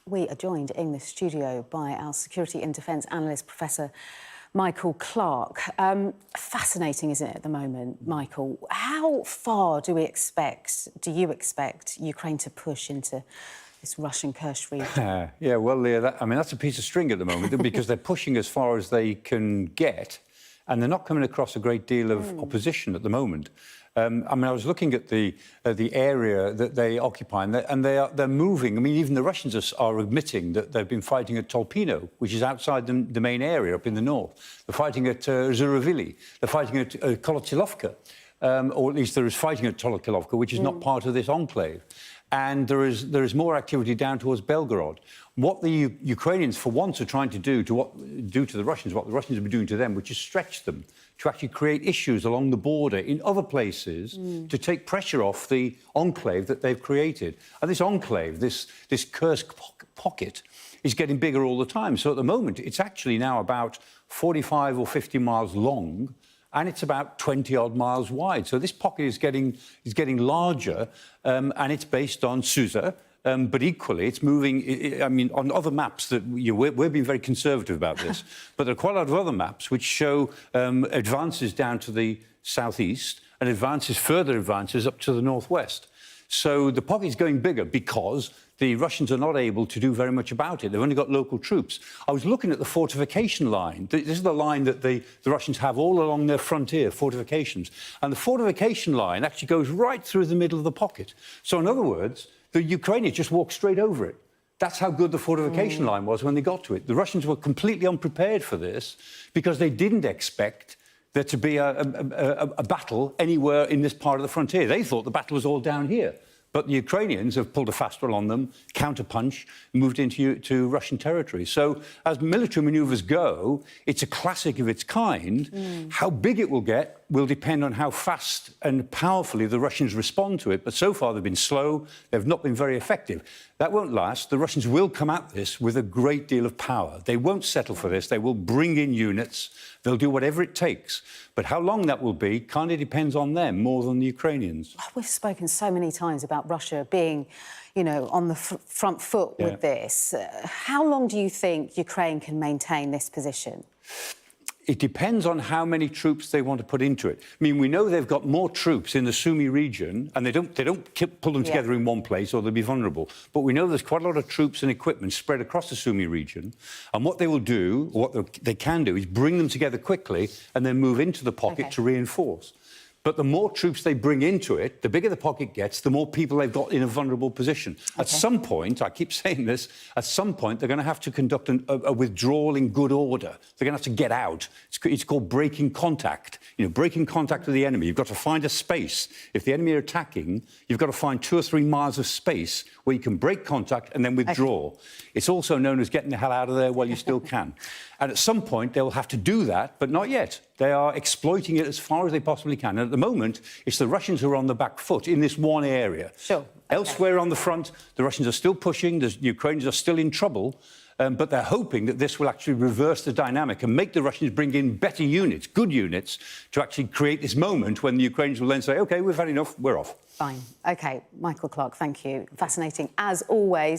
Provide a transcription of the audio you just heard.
We are joined in the studio by our security and defence analyst, Professor Michael Clarke. Fascinating, isn't it, at the moment, Michael? How far do you expect Ukraine to push into this Russian Kursk region? Yeah, well, Leah, that's a piece of string at the moment because they're pushing as far as they can get, and they're not coming across a great deal of opposition at the moment. I was looking at the area that they occupy, and they're moving. I mean, even the Russians are admitting that they've been fighting at Tolpino, which is outside the main area up in the north. They're fighting at Zurovili. They're fighting at Kolochilovka, or at least there is fighting at Kolochilovka, which is not part of this enclave. And there is more activity down towards Belgorod. What the Ukrainians, for once, are trying to do to the Russians, what the Russians have been doing to them, which is stretch them to actually create issues along the border in other places to take pressure off the enclave that they've created. And this enclave, this Kursk pocket, is getting bigger all the time. So at the moment, it's actually now about 45 or 50 miles long, and it's about 20-odd miles wide. So this pocket is getting larger, and it's based on Susa. But equally, it's moving. I mean, on other maps that we're being very conservative about this, but there are quite a lot of other maps which show advances down to the southeast and further advances up to the northwest. So the pocket is going bigger because the Russians are not able to do very much about it. They've only got local troops. I was looking at the fortification line. This is the line that the Russians have all along their frontier, fortifications. And the fortification line actually goes right through the middle of the pocket. So in other words, the Ukrainians just walk straight over it. That's how good the fortification line was when they got to it. The Russians were completely unprepared for this because they didn't expect there to be a battle anywhere in this part of the frontier. They thought the battle was all down here. But the Ukrainians have pulled a fast one on them, counterpunch, moved into Russian territory. So as military manoeuvres go, it's a classic of its kind. How big it will get will depend on how fast and powerfully the Russians respond to it. But so far, they've been slow. They've not been very effective. That won't last. The Russians will come at this with a great deal of power. They won't settle for this. They will bring in units. They'll do whatever it takes. But how long that will be kind of depends on them more than the Ukrainians. We've spoken so many times about Russia being, on the front foot with this. How long do you think Ukraine can maintain this position? It depends on how many troops they want to put into it. I mean, we know they've got more troops in the Sumy region, and they don't pull them together in one place or they'll be vulnerable. But we know there's quite a lot of troops and equipment spread across the Sumy region. And what they will do, or what they can do, is bring them together quickly and then move into the pocket to reinforce. But the more troops they bring into it, the bigger the pocket gets, the more people they've got in a vulnerable position. At some point, I keep saying this, at some point they're going to have to conduct a withdrawal in good order. They're going to have to get out. It's called breaking contact. Breaking contact with the enemy. You've got to find a space. If the enemy are attacking, you've got to find 2 or 3 miles of space where you can break contact and then withdraw. It's also known as getting the hell out of there while you still can. And at some point, they'll have to do that, but not yet. They are exploiting it as far as they possibly can. And at the moment, it's the Russians who are on the back foot in this one area. Sure. Elsewhere on the front, the Russians are still pushing, the Ukrainians are still in trouble, but they're hoping that this will actually reverse the dynamic and make the Russians bring in better units, good units, to actually create this moment when the Ukrainians will then say, OK, we've had enough, we're off. Fine. OK, Michael Clarke, thank you. Fascinating, as always.